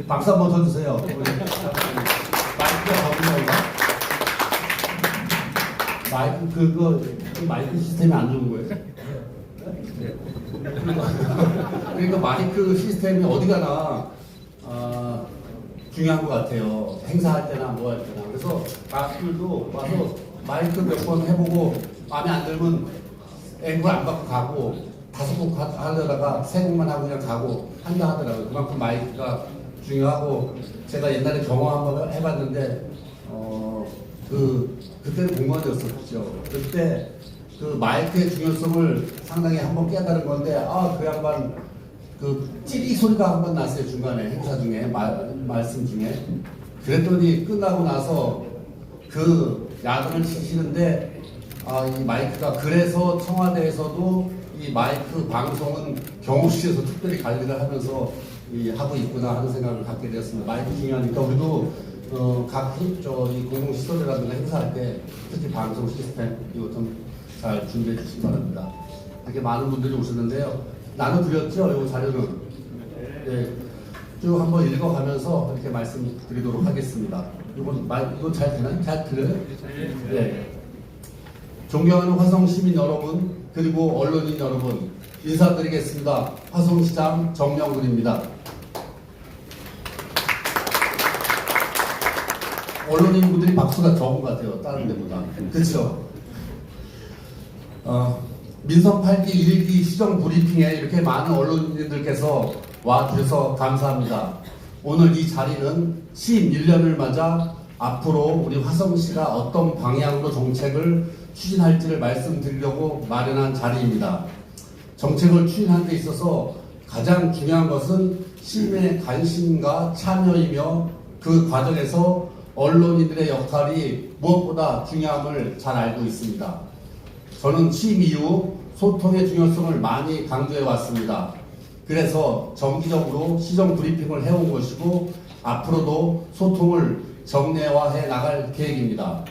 박수 한번 쳐주세요. 마이크가 적은가? 마이크 시스템이 안 좋은 거예요. 그러니까 마이크 시스템이 어디 가나 중요한 것 같아요. 행사할 때나 뭐 할 때나. 그래서 가수들도 와서 마이크 몇 번 해보고 마음에 안 들면 앵글 안 받고 가고 5곡 하려다가 3곡만 하고 그냥 가고 한다 하더라고요. 그만큼 마이크가 중요하고 제가 옛날에 경험 한번 해봤는데 그때는 공무원이었었죠. 그때 그 마이크의 중요성을 상당히 한번 깨달은 건데 그 양반 그 찌리 소리가 한번 났어요. 중간에 행사 중에 말씀 중에. 그랬더니 끝나고 나서 그 야단을 치시는데 이 마이크가 그래서 청와대에서도 이 마이크 방송은 경호실에서 특별히 관리를 하면서 하고 있구나 하는 생각을 갖게 되었습니다. 마이크 중요하니까 우리도 이 공공시설이라든가 행사할 때 특히 방송 시스템 이거 좀 잘 준비해 주시기 바랍니다. 이렇게 많은 분들이 오셨는데요. 나눠드렸죠? 이 자료는. 네, 쭉 한번 읽어가면서 이렇게 말씀드리도록 하겠습니다. 이건 잘 되나요? 잘 들려요? 네. 존경하는 화성 시민 여러분, 그리고 언론인 여러분, 인사드리겠습니다. 화성시장 정명근입니다. 언론인분들이 박수가 적은 것 같아요. 다른 데보다. 그렇죠? 민선 8기 1기 시정 브리핑에 이렇게 많은 언론인들께서 와주셔서 감사합니다. 오늘 이 자리는 취임 1년을 맞아 앞으로 우리 화성시가 어떤 방향으로 정책을 추진할지를 말씀드리려고 마련한 자리입니다. 정책을 추진하는 데 있어서 가장 중요한 것은 시민의 관심과 참여이며 그 과정에서 언론인들의 역할이 무엇보다 중요함을 잘 알고 있습니다. 저는 취임 이후 소통의 중요성을 많이 강조해 왔습니다. 그래서 정기적으로 시정 브리핑을 해온 것이고 앞으로도 소통을 정례화해 나갈 계획입니다.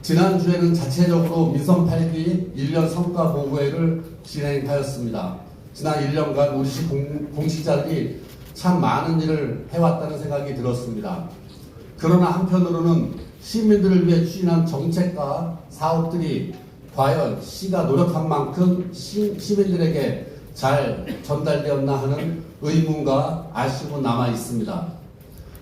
지난주에는 자체적으로 민선 8기 1년 성과 보고회를 진행하였습니다. 지난 1년간 우리 시 공직자들이 참 많은 일을 해왔다는 생각이 들었습니다. 그러나 한편으로는 시민들을 위해 추진한 정책과 사업들이 과연 시가 노력한 만큼 시민들에게 잘 전달되었나 하는 의문과 아쉬움은 남아 있습니다.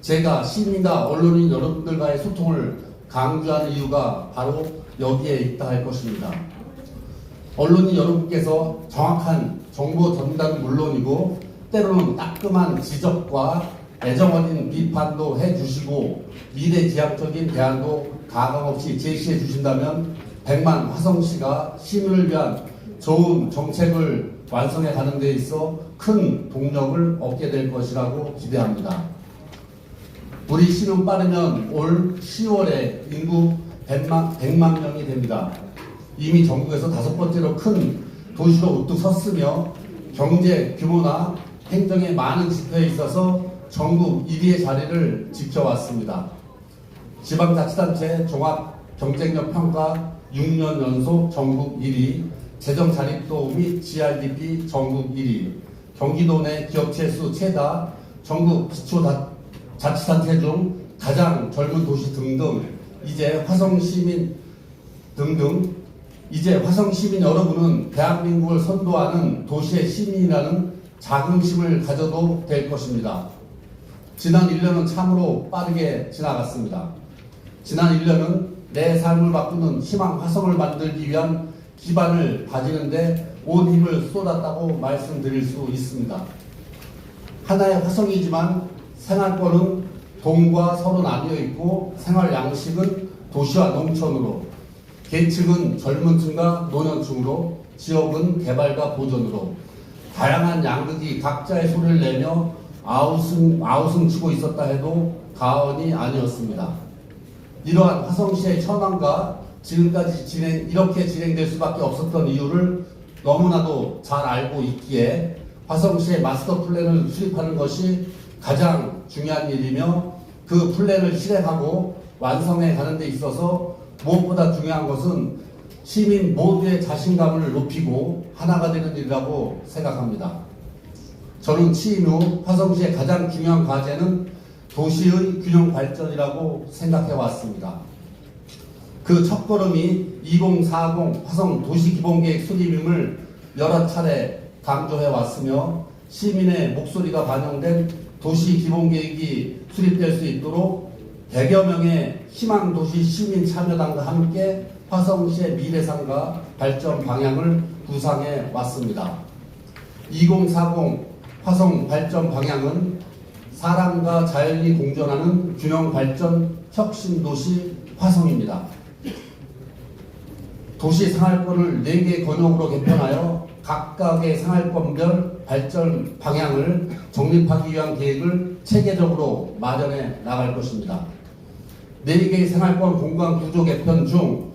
제가 시민과 언론인 여러분들과의 소통을 강조하는 이유가 바로 여기에 있다 할 것입니다. 언론인 여러분께서 정확한 정보 전달은 물론이고 때로는 따끔한 지적과 애정 어린 비판도 해주시고 미래지향적인 대안도 가감없이 제시해 주신다면 100만 화성시가 시민을 위한 좋은 정책을 완성해 가는 데 있어 큰 동력을 얻게 될 것이라고 기대합니다. 우리 시는 빠르면 올 10월에 인구 100만 명이 됩니다. 이미 전국에서 5번째로 큰 도시로 우뚝 섰으며 경제 규모나 행정의 많은 지표에 있어서 전국 1위의 자리를 지켜왔습니다. 지방자치단체 종합경쟁력 평가 6년 연속 전국 1위, 재정 자립도 및 GRDP 전국 1위, 경기도 내 기업체 수 최다, 전국 기초자치단체 중 가장 젊은 도시 등등, 이제 화성 시민 여러분은 대한민국을 선도하는 도시의 시민이라는 자긍심을 가져도 될 것입니다. 지난 1년은 참으로 빠르게 지나갔습니다. 지난 1년은 내 삶을 바꾸는 희망 화성을 만들기 위한 기반을 다지는데 온 힘을 쏟았다고 말씀드릴 수 있습니다. 하나의 화성이지만 생활권은 동과 서로 나뉘어 있고 생활 양식은 도시와 농촌으로, 계층은 젊은 층과 노년층으로, 지역은 개발과 보전으로 다양한 양극이 각자의 소리를 내며 아우성 치고 있었다 해도 과언이 아니었습니다. 이러한 화성시의 현황과 지금까지 이렇게 진행될 수밖에 없었던 이유를 너무나도 잘 알고 있기에 화성시의 마스터 플랜을 수립하는 것이 가장 중요한 일이며 그 플랜을 실행하고 완성해 가는 데 있어서 무엇보다 중요한 것은 시민 모두의 자신감을 높이고 하나가 되는 일이라고 생각합니다. 저는 취임 후 화성시의 가장 중요한 과제는 도시의 균형 발전이라고 생각해 왔습니다. 그 첫걸음이 2040 화성 도시기본계획 수립임을 여러 차례 강조해 왔으며 시민의 목소리가 반영된 도시기본계획이 수립될 수 있도록 100여 명의 희망도시 시민 참여단과 함께 화성시의 미래상과 발전 방향을 구상해 왔습니다. 2040 화성 발전 방향은 사람과 자연이 공존하는 균형 발전 혁신도시 화성입니다. 도시 생활권을 4개 권역으로 개편하여 각각의 생활권별 발전 방향을 정립하기 위한 계획을 체계적으로 마련해 나갈 것입니다. 4개의 생활권 공간 구조 개편 중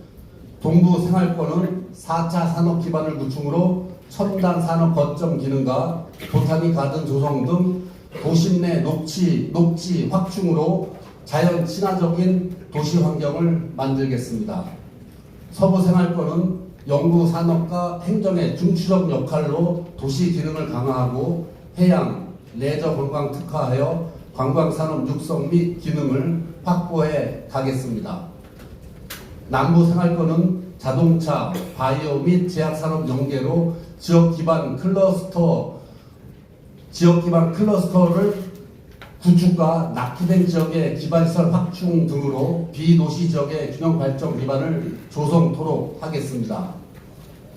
동부 생활권은 4차 산업 기반을 구축으로 첨단 산업 거점 기능과 보타니 가든 조성 등 도심 내 녹지 확충으로 자연 친화적인 도시 환경을 만들겠습니다. 서부 생활권은 연구 산업과 행정의 중추적 역할로 도시 기능을 강화하고 해양, 레저 관광 특화하여 관광 산업 육성 및 기능을 확보해 가겠습니다. 남부 생활권은 자동차, 바이오 및 제약산업 연계로 지역 기반 클러스터를 구축과 낙후된 지역의 기반시설 확충 등으로 비도시 지역의 균형 발전 기반을 조성토록 하겠습니다.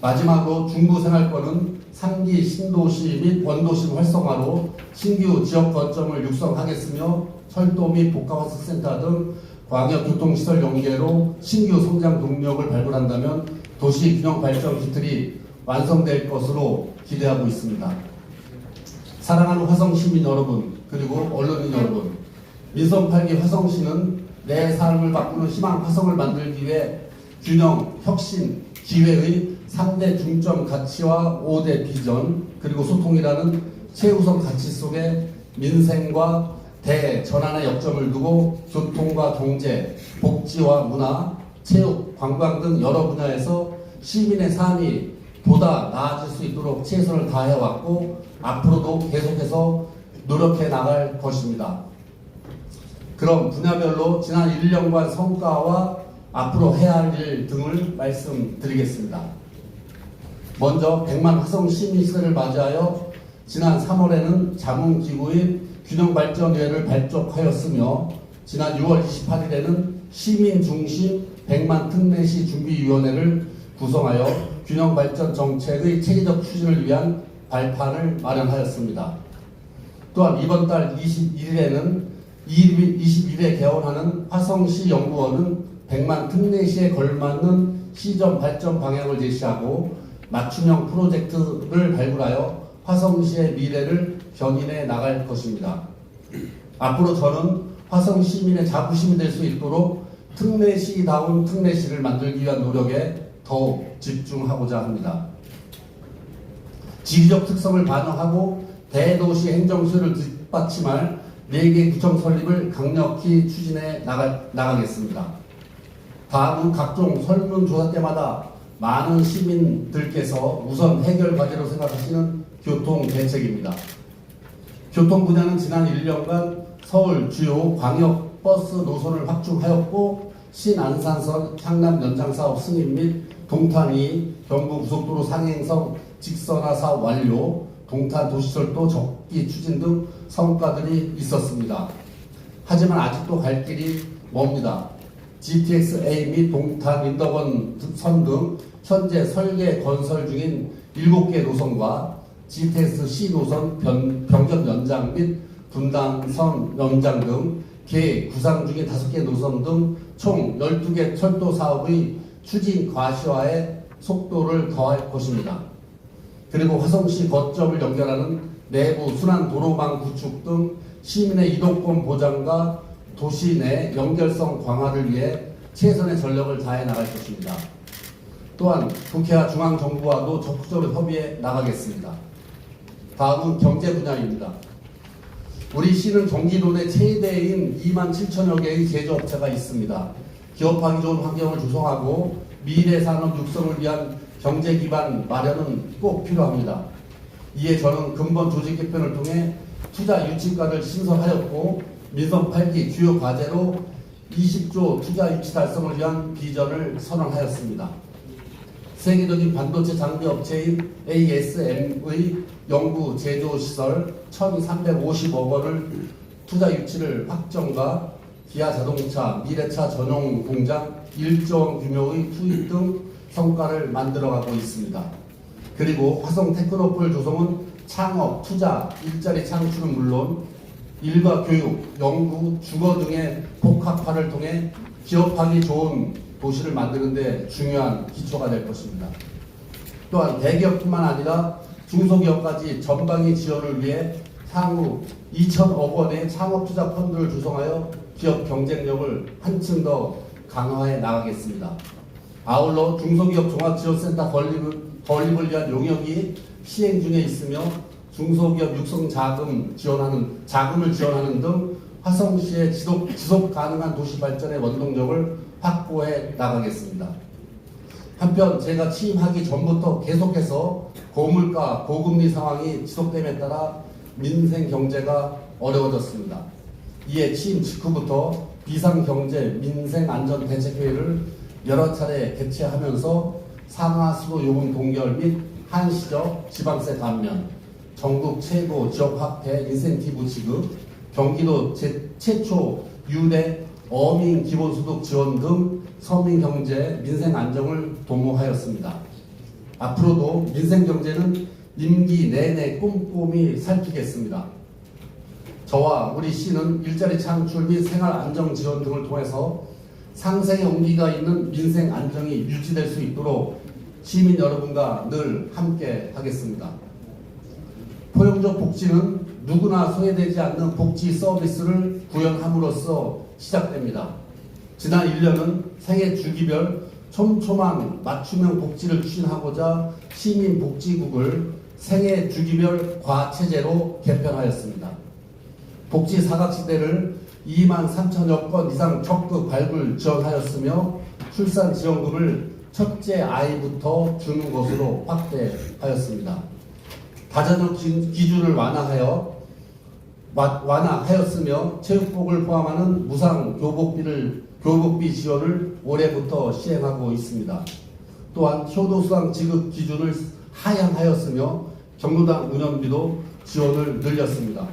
마지막으로 중부 생활권은 3기 신도시 및 원도심 활성화로 신규 지역 거점을 육성하겠으며 철도 및 복합학습센터 등 광역교통시설 연계로 신규 성장 동력을 발굴한다면 도시 균형 발전 기틀이 완성될 것으로 기대하고 있습니다. 사랑하는 화성 시민 여러분, 그리고 언론인 여러분, 민선 8기 화성시는 내 삶을 바꾸는 희망 화성을 만들기 위해 균형, 혁신, 기회의 3대 중점 가치와 5대 비전, 그리고 소통이라는 최우선 가치 속에 민생과 대전환의 역점을 두고 교통과 경제, 복지와 문화, 체육, 관광 등 여러 분야에서 시민의 삶이 보다 나아질 수 있도록 최선을 다해왔고 앞으로도 계속해서 노력해 나갈 것입니다. 그럼 분야별로 지난 1년간 성과와 앞으로 해야 할 일 등을 말씀드리겠습니다. 먼저 100만 화성 시민시대를 맞이하여 지난 3월에는 자문기구인 균형발전위회를 발족하였으며 지난 6월 28일에는 시민중심 100만 특례시 준비위원회를 구성하여 균형발전 정책의 체계적 추진을 위한 발판을 마련하였습니다. 또한 이번 달 21일에 개원하는 화성시 연구원은 100만 특례시에 걸맞는 시정 발전 방향을 제시하고 맞춤형 프로젝트를 발굴하여 화성시의 미래를 견인해 나갈 것입니다. 앞으로 저는 화성 시민의 자부심이 될 수 있도록 특례시다운 특례시를 만들기 위한 노력에 더욱 집중하고자 합니다. 지리적 특성을 반영하고 대도시 행정수를 뒷받침할 4개 구청 설립을 강력히 추진해 나가겠습니다. 다음은 각종 설문조사 때마다 많은 시민들께서 우선 해결 과제로 생각하시는 교통 대책입니다. 교통 분야는 지난 1년간 서울 주요 광역 버스 노선을 확충하였고 신안산선 향남 연장 사업 승인 및 동탄2 경부고속도로 상행선 직선화 사업 완료, 동탄 도시철도 적기 추진 등 성과들이 있었습니다. 하지만 아직도 갈 길이 멉니다. GTX-A 및 동탄 인덕원 선 등 현재 설계 건설 중인 7개 노선과 GTX-C 노선 병접 연장 및 분당선 연장 등 계획 구상 중인 5개 노선 등 총 12개 철도 사업의 추진 과시화에 속도를 더할 것입니다. 그리고 화성시 거점을 연결하는 내부 순환 도로망 구축 등 시민의 이동권 보장과 도시 내 연결성 강화를 위해 최선의 전력을 다해 나갈 것입니다. 또한 국회와 중앙정부와도 적극적으로 협의해 나가겠습니다. 다음은 경제 분야입니다. 우리 시는 경기도 내 최대인 2만 7천여 개의 제조업체가 있습니다. 기업하기 좋은 환경을 조성하고 미래 산업 육성을 위한 경제 기반 마련은 꼭 필요합니다. 이에 저는 근본 조직 개편을 통해 투자 유치과를 신설하였고 민선 8기 주요 과제로 20조 투자 유치 달성을 위한 비전을 선언하였습니다. 세계적인 반도체 장비 업체인 ASM의 연구 제조 시설 1,350억 원을 투자 유치를 확정과 기아 자동차, 미래차 전용 공장 1조 원 규모의 투입 등 성과를 만들어가고 있습니다. 그리고 화성 테크노폴 조성은 창업, 투자, 일자리 창출은 물론 일과 교육, 연구, 주거 등의 복합화를 통해 기업하기 좋은 도시를 만드는 데 중요한 기초가 될 것입니다. 또한 대기업뿐만 아니라 중소기업까지 전방위 지원을 위해 향후 2천억 원의 창업투자 펀드를 조성하여 기업 경쟁력을 한층 더 강화해 나가겠습니다. 아울러 중소기업 종합지원센터 건립을 위한 용역이 시행 중에 있으며 중소기업 육성 자금을 지원하는 등 화성시의 지속 가능한 도시 발전의 원동력을 확보해 나가겠습니다. 한편 제가 취임하기 전부터 계속해서 고물가, 고금리 상황이 지속됨에 따라 민생 경제가 어려워졌습니다. 이에 취임 직후부터 비상경제 민생안전대책회의를 여러 차례 개최하면서 상하수도 요금 동결 및 한시적 지방세 감면, 전국 최고 지역 화폐 인센티브 지급, 경기도 최초 유대 어민 기본소득 지원 등 서민경제 민생안정을 도모하였습니다. 앞으로도 민생경제는 임기 내내 꼼꼼히 살피겠습니다. 저와 우리 시는 일자리 창출 및 생활안정 지원 등을 통해서 상생의 온기가 있는 민생 안정이 유지될 수 있도록 시민 여러분과 늘 함께 하겠습니다. 포용적 복지는 누구나 소외되지 않는 복지 서비스를 구현함으로써 시작됩니다. 지난 1년은 생애 주기별 촘촘한 맞춤형 복지를 추진하고자 시민복지국을 생애 주기별 과체제로 개편하였습니다. 복지 사각지대를 2만 3천여 건 이상 적극 발굴 지원하였으며 출산 지원금을 첫째 아이부터 주는 것으로 확대하였습니다. 다자녀 기준을 완화하였으며 체육복을 포함하는 무상 교복비 지원을 올해부터 시행하고 있습니다. 또한 효도수당 지급 기준을 하향하였으며 경로당 운영비도 지원을 늘렸습니다.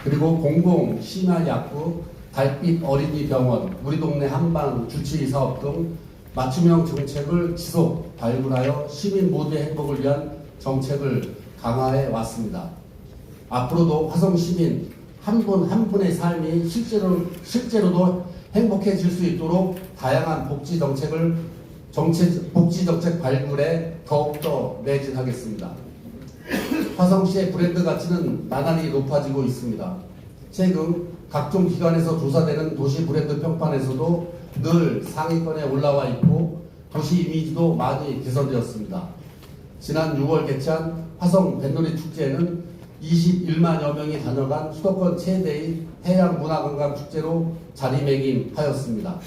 그리고 공공 심야약국, 달빛 어린이병원, 우리 동네 한방 주치의 사업 등 맞춤형 정책을 지속 발굴하여 시민 모두의 행복을 위한 정책을 강화해 왔습니다. 앞으로도 화성 시민 한 분 한 분의 삶이 실제로도 행복해질 수 있도록 다양한 복지 정책 발굴에 더욱더 매진하겠습니다. 화성시의 브랜드 가치는 나날이 높아지고 있습니다. 최근 각종 기관에서 조사되는 도시 브랜드 평판에서도 늘 상위권에 올라와 있고 도시 이미지도 많이 개선되었습니다. 지난 6월 개최한 화성 뱃놀이 축제에는 21만여 명이 다녀간 수도권 최대의 해양문화관광축제로 자리매김하였습니다.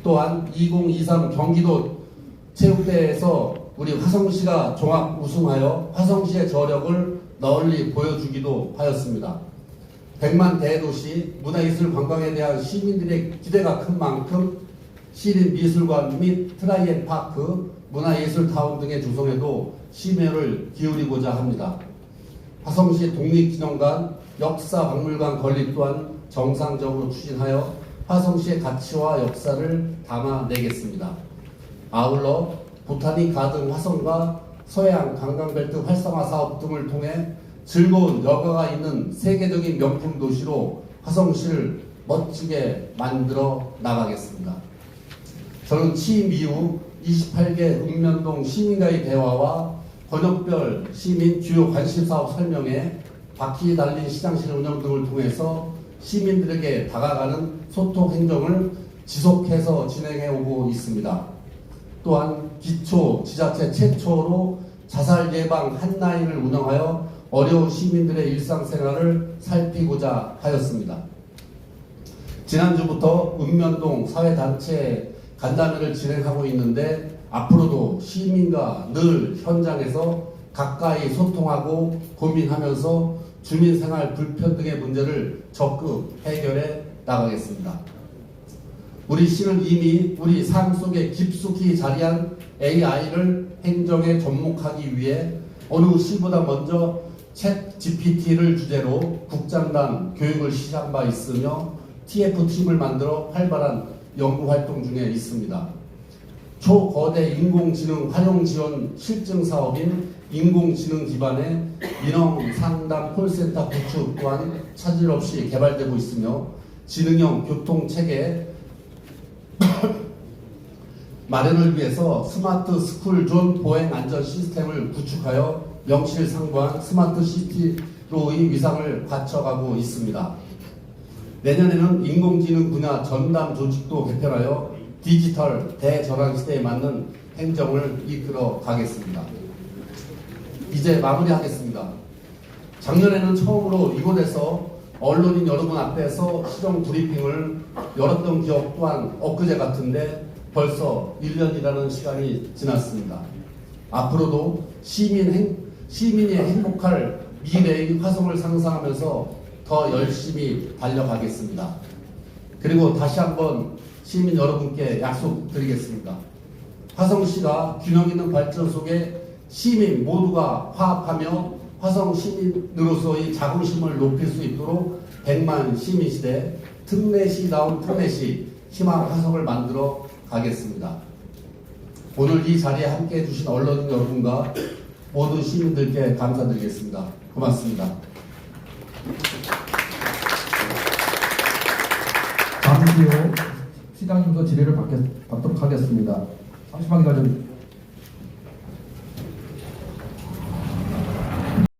또한 2023 경기도 체육대회에서 우리 화성시가 종합 우승하여 화성시의 저력을 널리 보여주기도 하였습니다. 100만 대도시 문화예술 관광에 대한 시민들의 기대가 큰 만큼 시립미술관 및 트라이앤파크, 문화예술타운 등의 조성에도 심혈을 기울이고자 합니다. 화성시 독립기념관, 역사박물관 건립 또한 정상적으로 추진하여 화성시의 가치와 역사를 담아내겠습니다. 아울러 보타닉 가든 화성과 서해안 관광벨트 활성화 사업 등을 통해 즐거운 여가가 있는 세계적인 명품 도시로 화성시를 멋지게 만들어 나가겠습니다. 저는 취임 이후 28개 읍면동 시민과의 대화와 권역별 시민 주요 관심사업 설명회, 바퀴 달린 시장실 운영 등을 통해서 시민들에게 다가가는 소통 행정을 지속해서 진행해 오고 있습니다. 또한 기초 지자체 최초로 자살 예방 핫라인을 운영하여 어려운 시민들의 일상생활을 살피고자 하였습니다. 지난주부터 읍면동 사회단체 간담회를 진행하고 있는데 앞으로도 시민과 늘 현장에서 가까이 소통하고 고민하면서 주민생활 불평등의 문제를 적극 해결해 나가겠습니다. 우리 시는 이미 우리 삶 속에 깊숙이 자리한 AI를 행정에 접목하기 위해 어느 시보다 먼저 챗 GPT를 주제로 국장단 교육을 시작한 바 있으며 TF팀을 만들어 활발한 연구활동 중에 있습니다. 초거대 인공지능 활용 지원 실증 사업인 인공지능 기반의 민원 상담 콜센터 구축 또한 차질 없이 개발되고 있으며 지능형 교통체계 마련을 위해서 스마트 스쿨존 보행 안전 시스템을 구축하여 명실상부한 스마트 시티로의 위상을 갖춰가고 있습니다. 내년에는 인공지능 분야 전담 조직도 개편하여 디지털 대전환 시대에 맞는 행정을 이끌어 가겠습니다. 이제 마무리하겠습니다. 작년에는 처음으로 이곳에서 언론인 여러분 앞에서 시정 브리핑을 열었던 기억 또한 엊그제 같은데 벌써 1년이라는 시간이 지났습니다. 앞으로도 시민이 행복할 미래의 화성을 상상하면서 더 열심히 달려가겠습니다. 그리고 다시 한번 시민 여러분께 약속드리겠습니다. 화성시가 균형 있는 발전 속에 시민 모두가 화합하며 화성 시민으로서의 자긍심을 높일 수 있도록 100만 시민시대 특례시다운 특례시 희망 화성을 만들어 가겠습니다. 오늘 이 자리에 함께 해주신 언론인 여러분과 모든 시민들께 감사드리겠습니다. 고맙습니다. 잠시 후 시장님도 질의를 받도록 하겠습니다. 잠시만 기다려 주십시오.